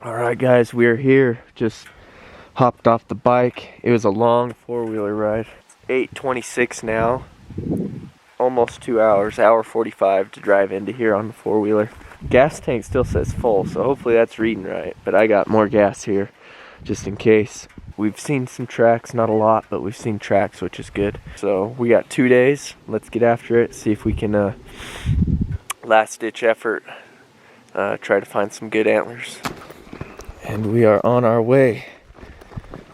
Alright guys, we are here. Just hopped off the bike. It was a long four-wheeler ride. It's 8:26 now. Almost 2 hours, hour 45 to drive into here on the four-wheeler. Gas tank still says full, so hopefully that's reading right. But I got more gas here, just in case. We've seen some tracks, not a lot, but we've seen tracks, which is good. So we got 2 days. Let's get after it, see if we can, last-ditch effort, try to find some good antlers. And we are on our way.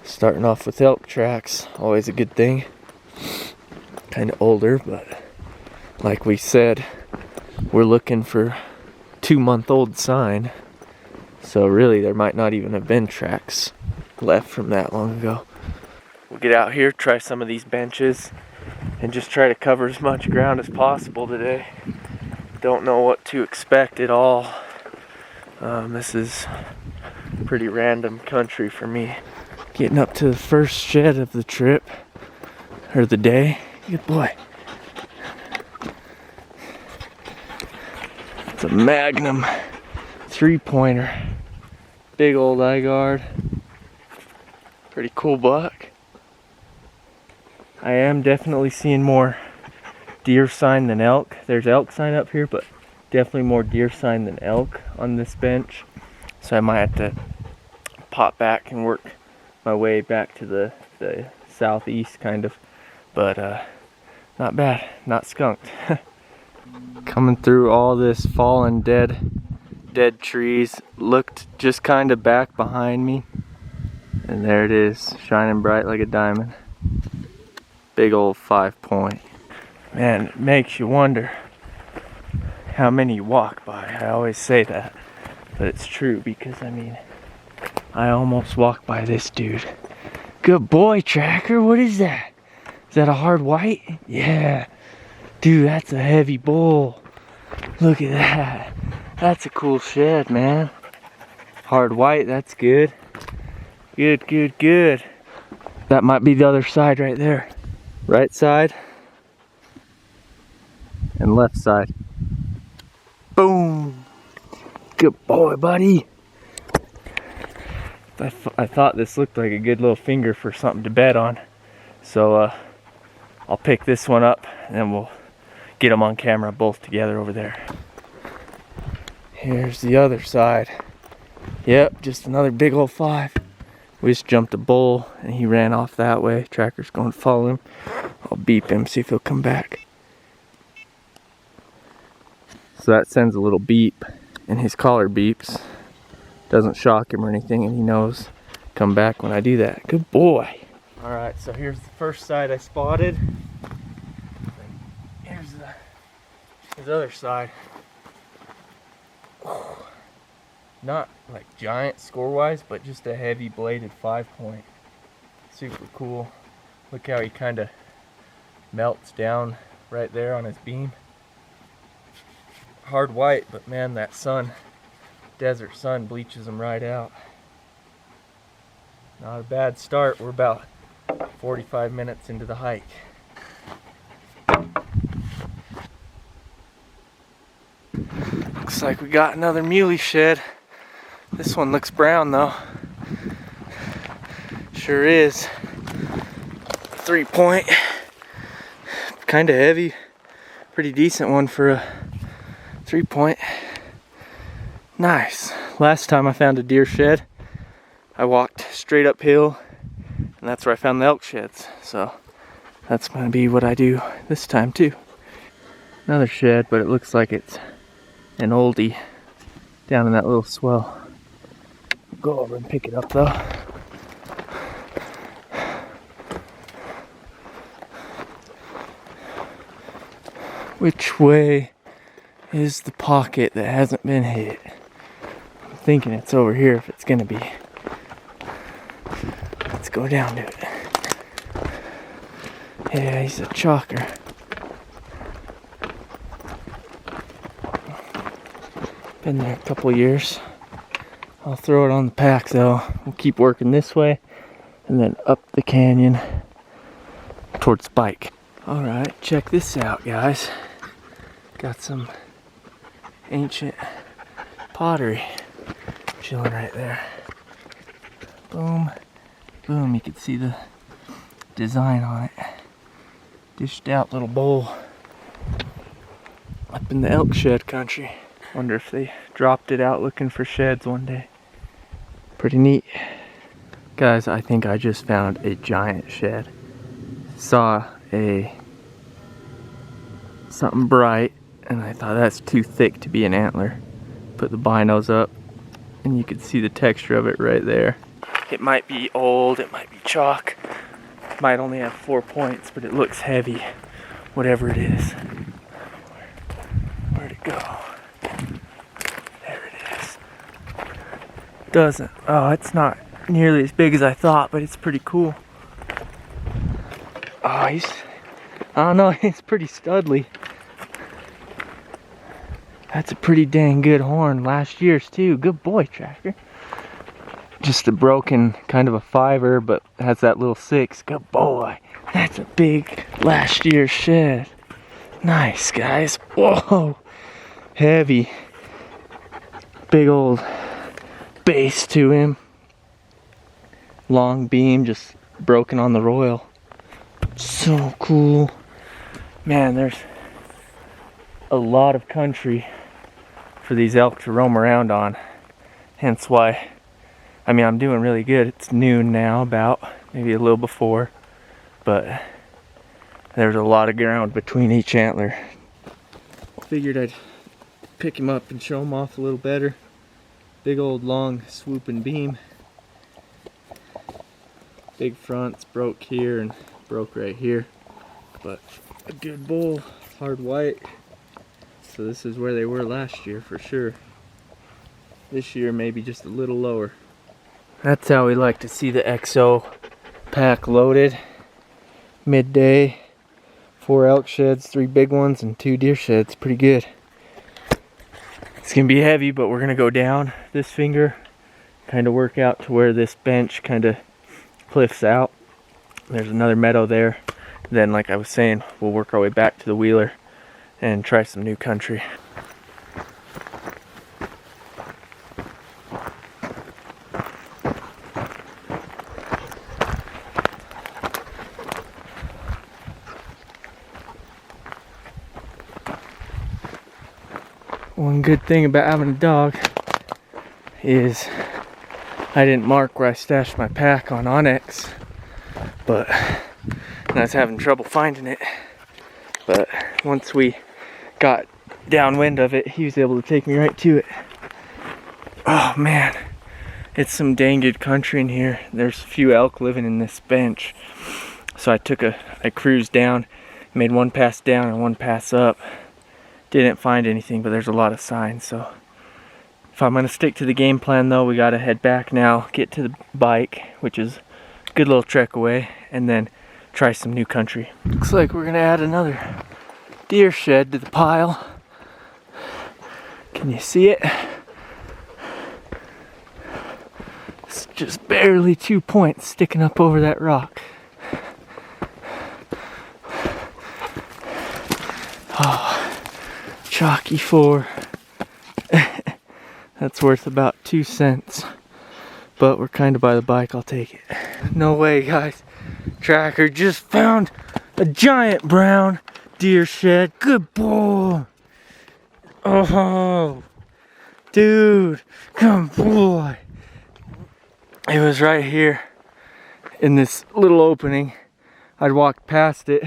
Starting off with elk tracks, always a good thing. Kind of older, but like we said, we're looking for 2-month-old sign. So really there might not even have been tracks left from that long ago. We'll get out here, try some of these benches, and just try to cover as much ground as possible today. Don't know what to expect at all. This is pretty random country for me. Getting up to the first shed of the trip, or the day. Good boy. It's a Magnum 3-pointer. Big old eye guard. Pretty cool buck. I am definitely seeing more deer sign than elk. There's elk sign up here, but definitely more deer sign than elk on this bench. So I might have to pop back and work my way back to the southeast kind of. But not bad, not skunked. Coming through all this fallen dead trees, looked just kind of back behind me. And there it is, shining bright like a diamond. Big old 5-point. Man, it makes you wonder how many you walk by. I always say that, but it's true because I mean, I almost walked by this dude. Good boy, Tracker. What is that? Is that a hard white? Yeah. Dude, that's a heavy bull. Look at that. That's a cool shed, man. Hard white, that's good. Good, good, good. That might be the other side right there. Right side and left side. Boom. Good boy, buddy. I thought this looked like a good little finger for something to bet on. So I'll pick this one up and then we'll get them on camera both together over there. Here's the other side. Yep, just another big old 5. We just jumped a bull and he ran off that way. Tracker's going to follow him. I'll beep him, see if he'll come back. So that sends a little beep and his collar beeps. Doesn't shock him or anything, and he knows come back when I do that. Good boy. Alright, so here's the first side I spotted. Here's the other side. Not like giant score-wise, but just a heavy bladed 5-point. Super cool. Look how he kind of melts down right there on his beam. Hard white, but man, that sun, desert sun, bleaches them right out. Not a bad start. We're about 45 minutes into the hike. Looks like we got another muley shed. This one looks brown though. Sure is. 3-point. Kind of heavy. Pretty decent one for a 3-point. Nice. Last time I found a deer shed, I walked straight uphill, and that's where I found the elk sheds. So that's going to be what I do this time too. Another shed, but it looks like it's an oldie down in that little swell. I'll go over and pick it up though. Which way is the pocket that hasn't been hit? I'm thinking it's over here if it's gonna be. Let's go down to it. Yeah, he's a chalker. Been there a couple years. I'll throw it on the pack though. We'll keep working this way and then up the canyon towards the bike. Alright, check this out, guys. Got some ancient pottery. chilling right there. Boom, boom, you can see the design on it. Dished out little bowl. Up in the elk shed country. Wonder if they dropped it out looking for sheds one day. Pretty neat. Guys, I think I just found a giant shed. Saw something bright, and I thought that's too thick to be an antler. Put the binos up, and you can see the texture of it right there. It might be old, it might be chalk. Might only have 4 points, but it looks heavy, whatever it is. Where'd it go? There it is. Doesn't, oh, it's not nearly as big as I thought, but it's pretty cool. Oh, I don't know, he's pretty studly. That's a pretty dang good horn. Last year's too. Good boy, Tracker. Just a broken, kind of a 5er, but has that little 6. Good boy. That's a big last year's shed. Nice, guys. Whoa. Heavy. Big old base to him. Long beam, just broken on the royal. So cool. Man, there's a lot of country for these elk to roam around on. Hence why, I mean, I'm doing really good. It's noon now, about maybe a little before, but there's a lot of ground between each antler. Figured I'd pick him up and show him off a little better. Big old long swooping beam. Big fronts, broke here and broke right here, but a good bull, hard white. So this is where they were last year for sure. This year maybe just a little lower. That's how we like to see the XO pack loaded. Midday, 4 elk sheds, 3 big ones, and 2 deer sheds. Pretty good. It's gonna be heavy, but we're gonna go down this finger, kind of work out to where this bench kind of cliffs out. There's another meadow there. Then, like I was saying, we'll work our way back to the wheeler and try some new country. One good thing about having a dog is I didn't mark where I stashed my pack on Onyx, but I was having trouble finding it. But once we got downwind of it, he was able to take me right to it. Oh man, it's some dang good country in here. There's a few elk living in this bench. So I cruised down, made one pass down and one pass up. Didn't find anything, but there's a lot of signs. So if I'm gonna stick to the game plan though, we gotta head back now, get to the bike, which is a good little trek away, and then try some new country. Looks like we're gonna add another deer shed to the pile. Can you see it? It's just barely 2 points sticking up over that rock. Oh, chalky 4. That's worth about 2 cents. But we're kind of by the bike, I'll take it. No way, guys. Tracker just found a giant brown deer shed. Good boy. Oh, dude, good boy. It was right here in this little opening. I'd walked past it.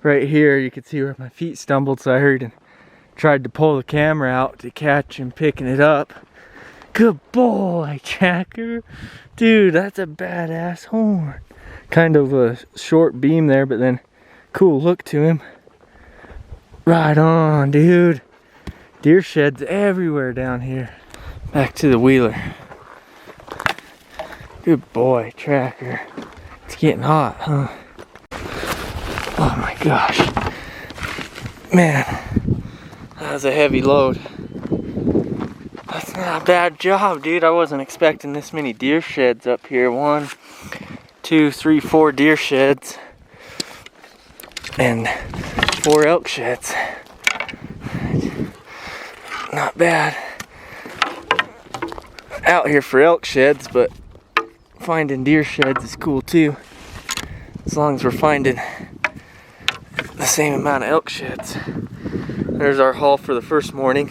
Right here, you could see where my feet stumbled, so I hurried and tried to pull the camera out to catch him picking it up. Good boy, Tracker. Dude, that's a badass horn. Kind of a short beam there, but then cool look to him. Right on, dude. Deer sheds everywhere down here. Back to the wheeler. Good boy, Tracker. It's getting hot, huh? Oh my gosh. Man, that was a heavy load. That's not a bad job, dude. I wasn't expecting this many deer sheds up here. 1, 2, 3, 4 deer sheds. And 4 elk sheds. Not bad. out here for elk sheds, but finding deer sheds is cool too. As long as we're finding the same amount of elk sheds. There's our haul for the first morning.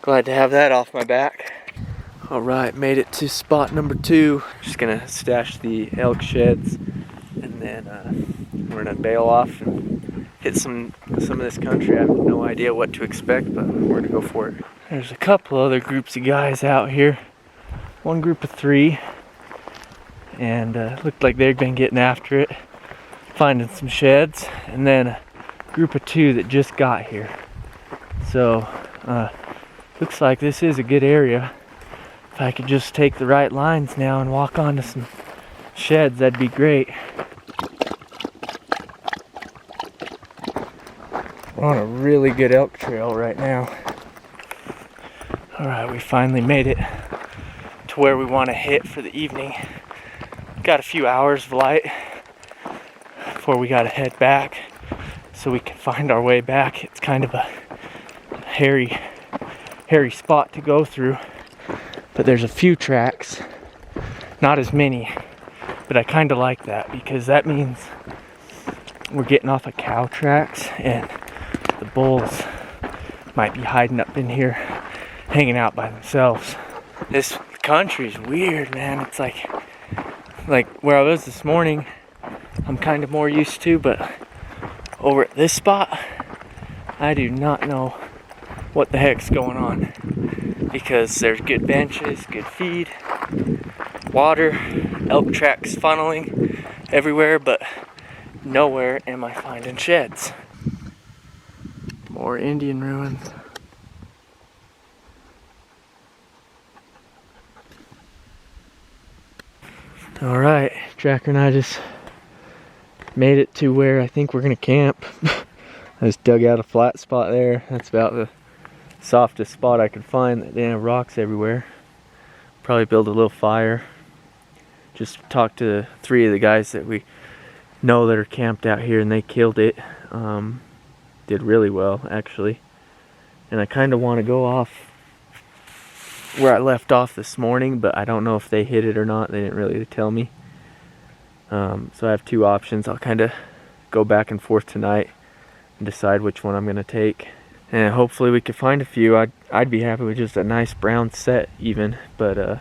Glad to have that off my back. All right, made it to spot number 2. Just gonna stash the elk sheds, and then we're gonna bail off and hit some of this country. I have no idea what to expect, but we're gonna go for it. There's a couple other groups of guys out here. One group of 3, and looked like they've been getting after it, finding some sheds, and then a group of 2 that just got here. So looks like this is a good area. If I could just take the right lines now and walk onto some sheds, that'd be great. We're on a really good elk trail right now. Alright, we finally made it to where we want to hit for the evening. Got a few hours of light before we gotta head back so we can find our way back. It's kind of a hairy spot to go through, but there's a few tracks, not as many, but I kind of like that because that means we're getting off of cow tracks and the bulls might be hiding up in here, hanging out by themselves. This country's weird, man. It's like where I was this morning, I'm kind of more used to, but over at this spot, I do not know what the heck's going on, because there's good benches, good feed, water, elk tracks funneling everywhere, but nowhere am I finding sheds. More Indian ruins. Alright, Tracker and I just made it to where I think we're gonna camp. I just dug out a flat spot there. That's about the softest spot I could find that didn't have rocks everywhere. Probably build a little fire. Just talked to 3 of the guys that we know that are camped out here, and they killed it. Did really well, actually. And I kind of want to go off where I left off this morning, but I don't know if they hit it or not. They didn't really tell me. So I have 2 options. I'll kind of go back and forth tonight and decide which one I'm going to take. And hopefully we could find a few. I'd be happy with just a nice brown set even, but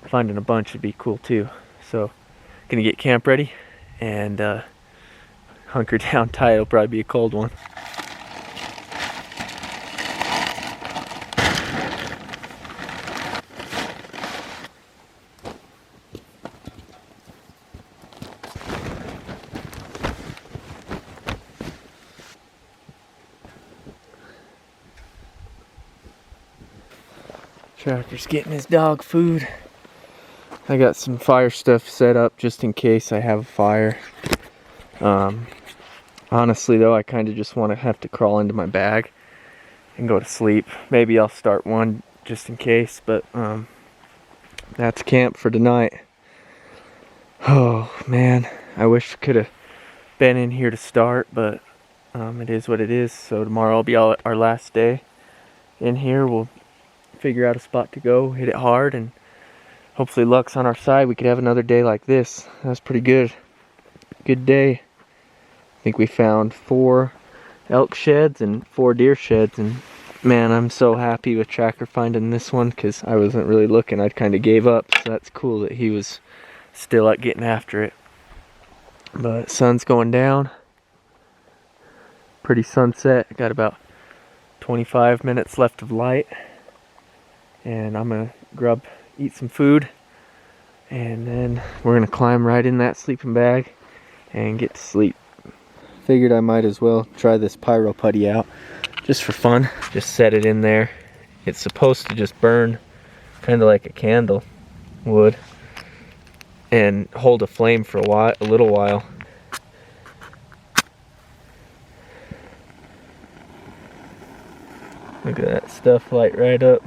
finding a bunch would be cool too. So gonna get camp ready and hunker down tight. It'll probably be a cold one. Tracker's getting his dog food. I got some fire stuff set up just in case I have a fire. Honestly though, I kind of just want to have to crawl into my bag and go to sleep. Maybe I'll start one just in case, but that's camp for tonight. Oh man, I wish I could have been in here to start, but it is what it is. So tomorrow will be our last day in here. We'll figure out a spot to go, hit it hard, and hopefully luck's on our side. We could have another day like this. That's pretty good. Good day. I think we found 4 elk sheds and 4 deer sheds, and man, I'm so happy with Tracker finding this one because I wasn't really looking. I kind of gave up, so that's cool that he was still out getting after it. But sun's going down. Pretty sunset. Got about 25 minutes left of light. And I'm gonna eat some food, and then we're gonna climb right in that sleeping bag and get to sleep. Figured I might as well try this pyro putty out just for fun. Just set it in there. It's supposed to just burn kind of like a candle would and hold a flame for a little while. Look at that stuff light right up.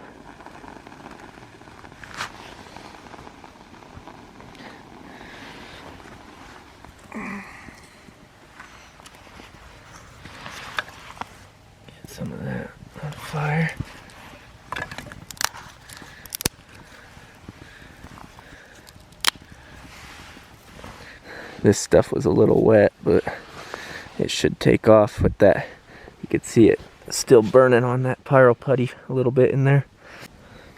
Some of that on fire. This stuff was a little wet, but it should take off with that. You could see it still burning on that pyro putty a little bit in there.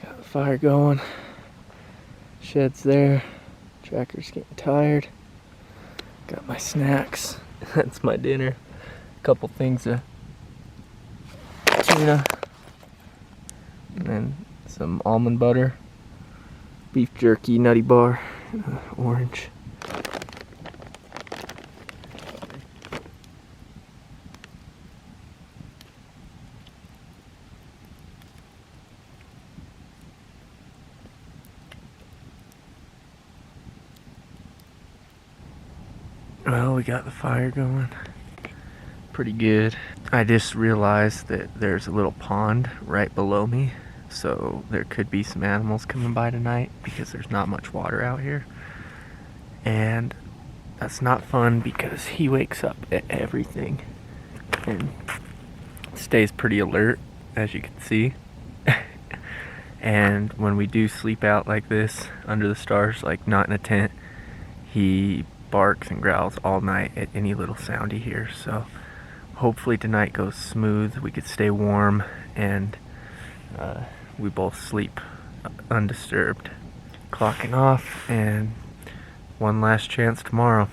Got the fire going. Shed's there. Tracker's getting tired. Got my snacks. That's my dinner. A couple things of tuna. And then some almond butter. Beef jerky, nutty bar, orange. Well, we got the fire going pretty good. I just realized that there's a little pond right below me, so there could be some animals coming by tonight because there's not much water out here. And that's not fun because he wakes up at everything and stays pretty alert, as you can see. And when we do sleep out like this under the stars, like not in a tent, he barks and growls all night at any little sound he hears. So hopefully tonight goes smooth, we could stay warm, and we both sleep undisturbed. Clocking off, and one last chance tomorrow.